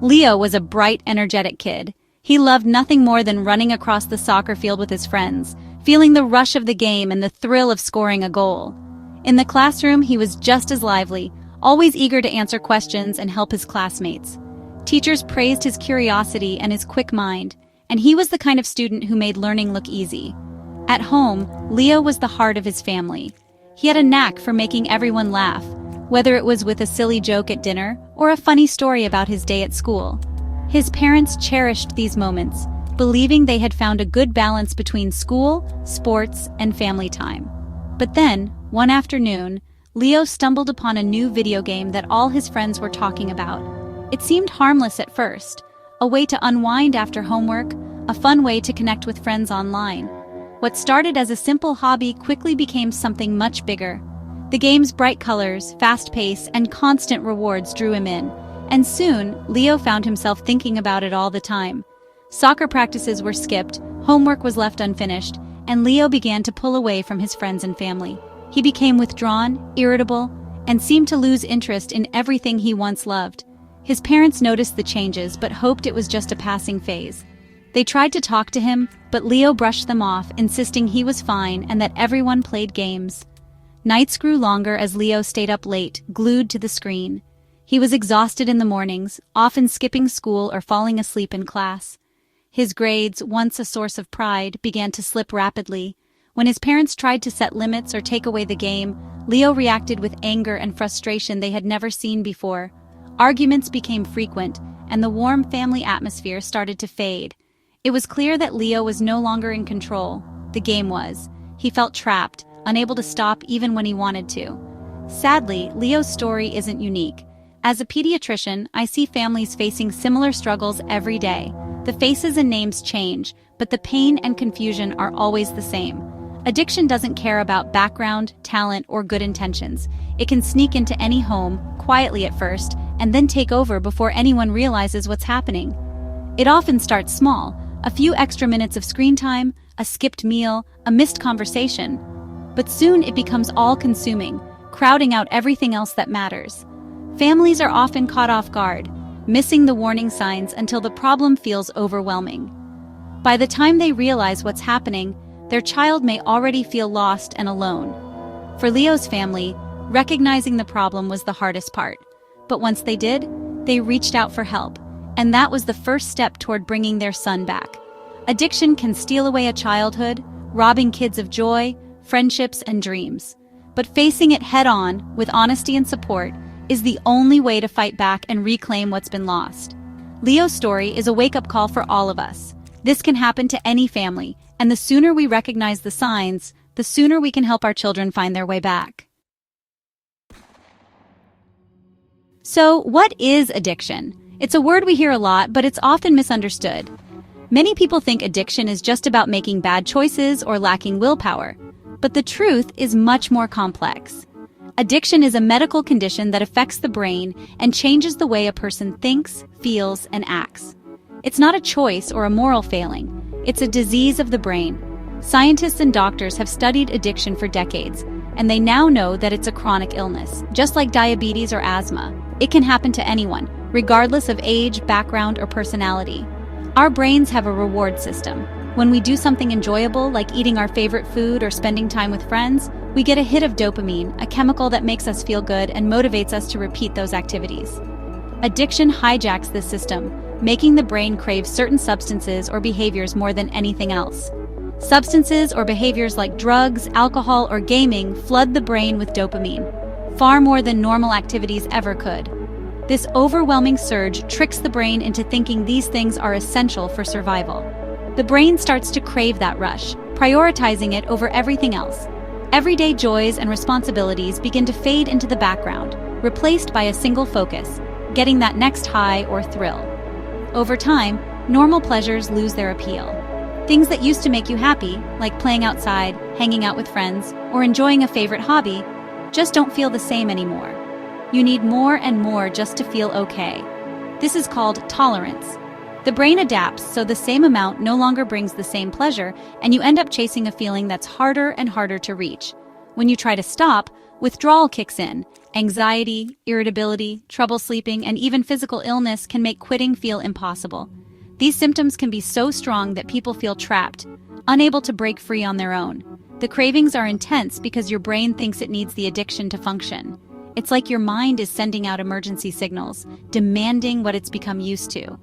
Leo was a bright, energetic kid. He loved nothing more than running across the soccer field with his friends, feeling the rush of the game and the thrill of scoring a goal. In the classroom, he was just as lively, always eager to answer questions and help his classmates. Teachers praised his curiosity and his quick mind, and he was the kind of student who made learning look easy. At home, Leo was the heart of his family. He had a knack for making everyone laugh, whether it was with a silly joke at dinner or a funny story about his day at school. His parents cherished these moments, believing they had found a good balance between school, sports, and family time. But then, one afternoon, Leo stumbled upon a new video game that all his friends were talking about. It seemed harmless at first, a way to unwind after homework, a fun way to connect with friends online. What started as a simple hobby quickly became something much bigger. The game's bright colors, fast pace, and constant rewards drew him in, and soon, Leo found himself thinking about it all the time. Soccer practices were skipped, homework was left unfinished, and Leo began to pull away from his friends and family. He became withdrawn, irritable, and seemed to lose interest in everything he once loved. His parents noticed the changes but hoped it was just a passing phase. They tried to talk to him, but Leo brushed them off, insisting he was fine and that everyone played games. Nights grew longer as Leo stayed up late, glued to the screen. He was exhausted in the mornings, often skipping school or falling asleep in class. His grades, once a source of pride, began to slip rapidly. When his parents tried to set limits or take away the game, Leo reacted with anger and frustration they had never seen before. Arguments became frequent, and the warm family atmosphere started to fade. It was clear that Leo was no longer in control. The game was. He felt trapped, unable to stop even when he wanted to. Sadly, Leo's story isn't unique. As a pediatrician, I see families facing similar struggles every day. The faces and names change, but the pain and confusion are always the same. Addiction doesn't care about background, talent, or good intentions. It can sneak into any home, quietly at first, and then take over before anyone realizes what's happening. It often starts small, a few extra minutes of screen time, a skipped meal, a missed conversation. But soon it becomes all-consuming, crowding out everything else that matters. Families are often caught off guard, missing the warning signs until the problem feels overwhelming. By the time they realize what's happening, their child may already feel lost and alone. For Leo's family, recognizing the problem was the hardest part. But once they did, they reached out for help, and that was the first step toward bringing their son back. Addiction can steal away a childhood, robbing kids of joy, friendships, and dreams. But facing it head-on, with honesty and support, is the only way to fight back and reclaim what's been lost. Leo's story is a wake-up call for all of us. This can happen to any family, and the sooner we recognize the signs, the sooner we can help our children find their way back. So, what is addiction? It's a word we hear a lot, but it's often misunderstood. Many people think addiction is just about making bad choices or lacking willpower. But the truth is much more complex. Addiction is a medical condition that affects the brain and changes the way a person thinks, feels, and acts. It's not a choice or a moral failing. It's a disease of the brain. Scientists and doctors have studied addiction for decades, and they now know that it's a chronic illness. Just like diabetes or asthma, it can happen to anyone, regardless of age, background, or personality. Our brains have a reward system. When we do something enjoyable, like eating our favorite food or spending time with friends, we get a hit of dopamine, a chemical that makes us feel good and motivates us to repeat those activities. Addiction hijacks this system, making the brain crave certain substances or behaviors more than anything else. Substances or behaviors like drugs, alcohol, or gaming flood the brain with dopamine, far more than normal activities ever could. This overwhelming surge tricks the brain into thinking these things are essential for survival. The brain starts to crave that rush, prioritizing it over everything else. Everyday joys and responsibilities begin to fade into the background, replaced by a single focus, getting that next high or thrill. Over time, normal pleasures lose their appeal. Things that used to make you happy, like playing outside, hanging out with friends, or enjoying a favorite hobby, just don't feel the same anymore. You need more and more just to feel okay. This is called tolerance. The brain adapts, so the same amount no longer brings the same pleasure, and you end up chasing a feeling that's harder and harder to reach. When you try to stop, Withdrawal kicks in. Anxiety, irritability, trouble sleeping, and even physical illness can make quitting feel impossible. These symptoms can be so strong that people feel trapped, unable to break free on their own. The cravings are intense because your brain thinks it needs the addiction to function. It's like your mind is sending out emergency signals, demanding what it's become used to.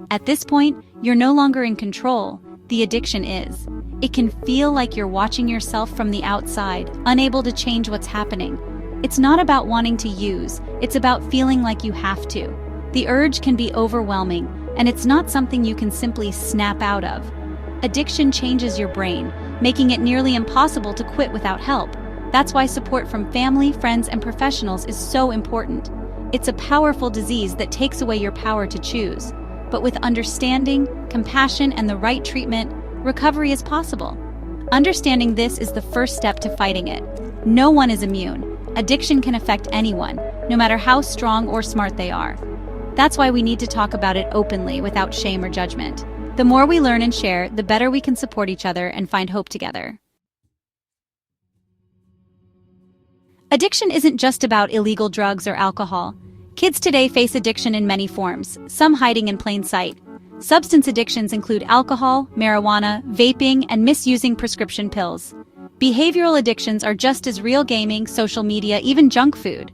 At this point, you're no longer in control, the addiction is. It can feel like you're watching yourself from the outside, unable to change what's happening. It's not about wanting to use, it's about feeling like you have to. The urge can be overwhelming, and it's not something you can simply snap out of. Addiction changes your brain, making it nearly impossible to quit without help. That's why support from family, friends, and professionals is so important. It's a powerful disease that takes away your power to choose. But with understanding, compassion, and the right treatment, recovery is possible. Understanding this is the first step to fighting it. No one is immune. Addiction can affect anyone, no matter how strong or smart they are. That's why we need to talk about it openly without shame or judgment. The more we learn and share, the better we can support each other and find hope together. Addiction isn't just about illegal drugs or alcohol. Kids today face addiction in many forms, some hiding in plain sight. Substance addictions include alcohol, marijuana, vaping, and misusing prescription pills. Behavioral addictions are just as real: gaming, social media, even junk food.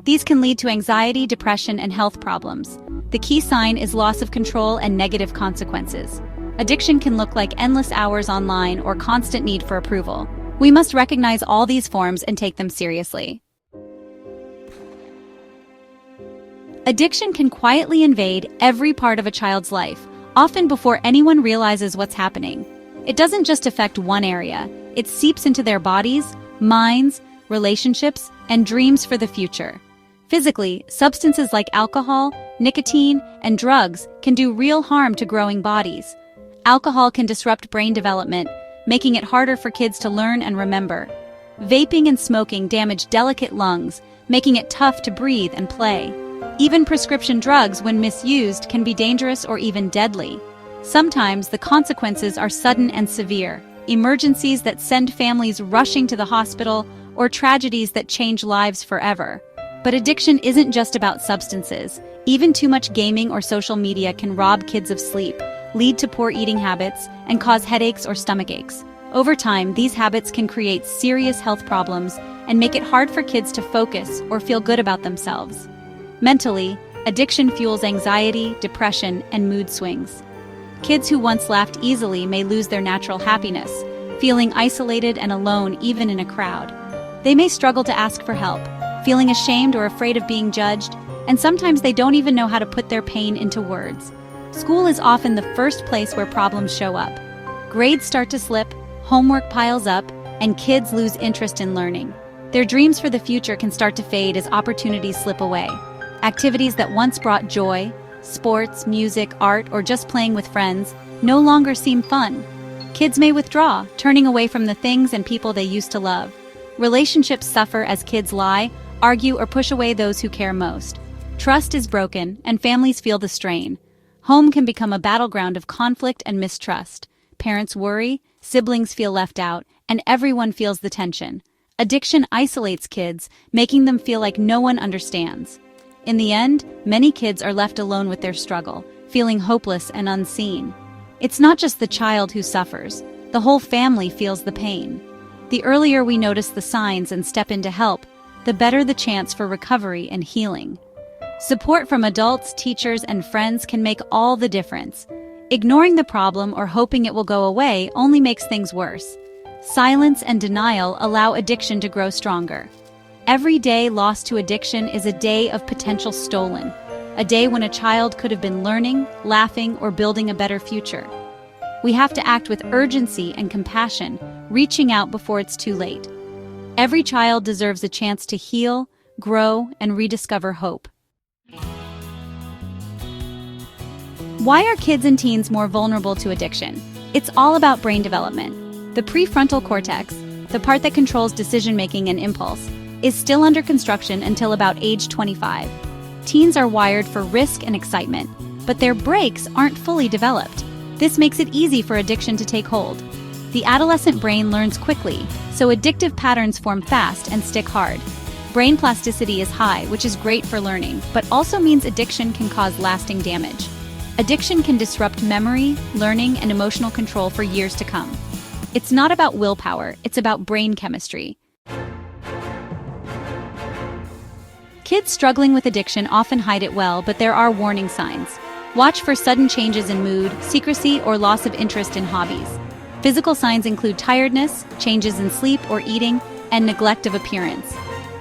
These can lead to anxiety, depression, and health problems. The key sign is loss of control and negative consequences. Addiction can look like endless hours online or constant need for approval. We must recognize all these forms and take them seriously. Addiction can quietly invade every part of a child's life, often before anyone realizes what's happening. It doesn't just affect one area. It seeps into their bodies, minds, relationships, and dreams for the future. Physically, substances like alcohol, nicotine, and drugs can do real harm to growing bodies. Alcohol can disrupt brain development, making it harder for kids to learn and remember. Vaping and smoking damage delicate lungs, making it tough to breathe and play. Even prescription drugs, when misused, can be dangerous or even deadly. Sometimes the consequences are sudden and severe. Emergencies that send families rushing to the hospital, or tragedies that change lives forever. But addiction isn't just about substances. Even too much gaming or social media can rob kids of sleep, lead to poor eating habits, and cause headaches or stomach aches. Over time, these habits can create serious health problems and make it hard for kids to focus or feel good about themselves. Mentally, addiction fuels anxiety, depression, and mood swings. Kids who once laughed easily may lose their natural happiness, feeling isolated and alone even in a crowd. They may struggle to ask for help, feeling ashamed or afraid of being judged, and sometimes they don't even know how to put their pain into words. School is often the first place where problems show up. Grades start to slip, homework piles up, and kids lose interest in learning. Their dreams for the future can start to fade as opportunities slip away. Activities that once brought joy, sports, music, art, or just playing with friends, no longer seem fun. Kids may withdraw, turning away from the things and people they used to love. Relationships suffer as kids lie, argue, or push away those who care most. Trust is broken, and families feel the strain. Home can become a battleground of conflict and mistrust. Parents worry, siblings feel left out, and everyone feels the tension. Addiction isolates kids, making them feel like no one understands. In the end, many kids are left alone with their struggle, feeling hopeless and unseen. It's not just the child who suffers. The whole family feels the pain. The earlier we notice the signs and step in to help, the better the chance for recovery and healing. Support from adults, teachers, and friends can make all the difference. Ignoring the problem or hoping it will go away only makes things worse. Silence and denial allow addiction to grow stronger. Every day lost to addiction is a day of potential stolen, a day when a child could have been learning, laughing, or building a better future. We have to act with urgency and compassion, reaching out before it's too late. Every child deserves a chance to heal, grow, and rediscover hope. Why are kids and teens more vulnerable to addiction? It's all about brain development. The prefrontal cortex, the part that controls decision-making and impulse, is still under construction until about age 25. Teens are wired for risk and excitement, but their brakes aren't fully developed. This makes it easy for addiction to take hold. The adolescent brain learns quickly, so addictive patterns form fast and stick hard. Brain plasticity is high, which is great for learning, but also means addiction can cause lasting damage. Addiction can disrupt memory, learning, and emotional control for years to come. It's not about willpower, it's about brain chemistry. Kids struggling with addiction often hide it well, but there are warning signs. Watch for sudden changes in mood, secrecy, or loss of interest in hobbies. Physical signs include tiredness, changes in sleep or eating, and neglect of appearance.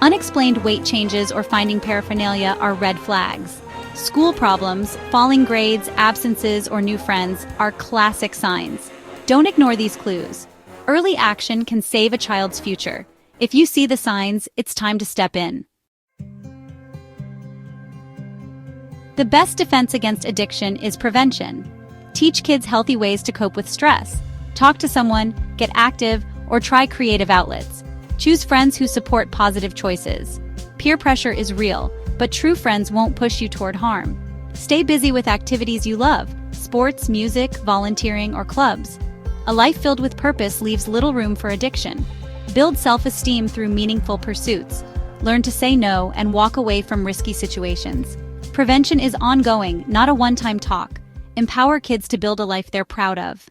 Unexplained weight changes or finding paraphernalia are red flags. School problems, falling grades, absences, or new friends are classic signs. Don't ignore these clues. Early action can save a child's future. If you see the signs, it's time to step in. The best defense against addiction is prevention. Teach kids healthy ways to cope with stress. Talk to someone, get active, or try creative outlets. Choose friends who support positive choices. Peer pressure is real, but true friends won't push you toward harm. Stay busy with activities you love: sports, music, volunteering, or clubs. A life filled with purpose leaves little room for addiction. Build self-esteem through meaningful pursuits. Learn to say no and walk away from risky situations. Prevention is ongoing, not a one-time talk. Empower kids to build a life they're proud of.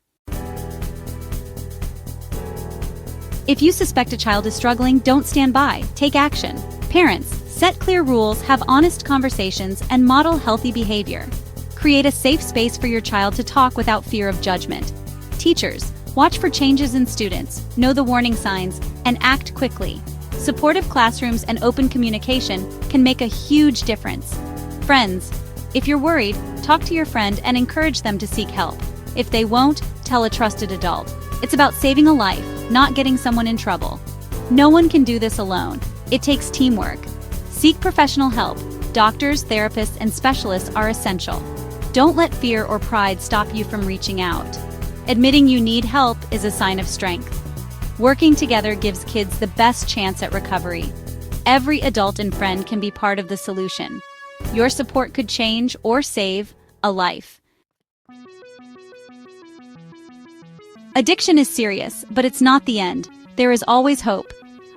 If you suspect a child is struggling, don't stand by. Take action. Parents, set clear rules, have honest conversations, and model healthy behavior. Create a safe space for your child to talk without fear of judgment. Teachers, watch for changes in students, know the warning signs, and act quickly. Supportive classrooms and open communication can make a huge difference. Friends, if you're worried, talk to your friend and encourage them to seek help. If they won't, tell a trusted adult. It's about saving a life, not getting someone in trouble. No one can do this alone. It takes teamwork. Seek professional help. Doctors, therapists, and specialists are essential. Don't let fear or pride stop you from reaching out. Admitting you need help is a sign of strength. Working together gives kids the best chance at recovery. Every adult and friend can be part of the solution. Your support could change or save a life. Addiction is serious, but it's not the end. There is always hope.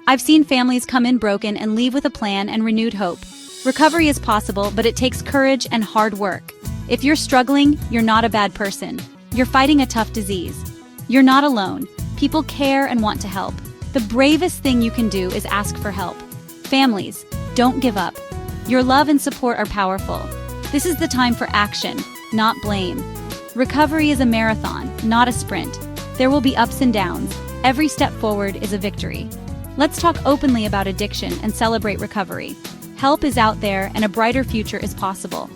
I've seen families come in broken and leave with a plan and renewed hope. Recovery is possible, but it takes courage and hard work. If you're struggling, you're not a bad person. You're fighting a tough disease. You're not alone. People care and want to help. The bravest thing you can do is ask for help. Families, don't give up. Your love and support are powerful. This is the time for action, not blame. Recovery is a marathon, not a sprint. There will be ups and downs. Every step forward is a victory. Let's talk openly about addiction and celebrate recovery. Help is out there and a brighter future is possible.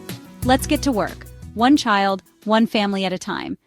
Let's get to work. One child, one family at a time.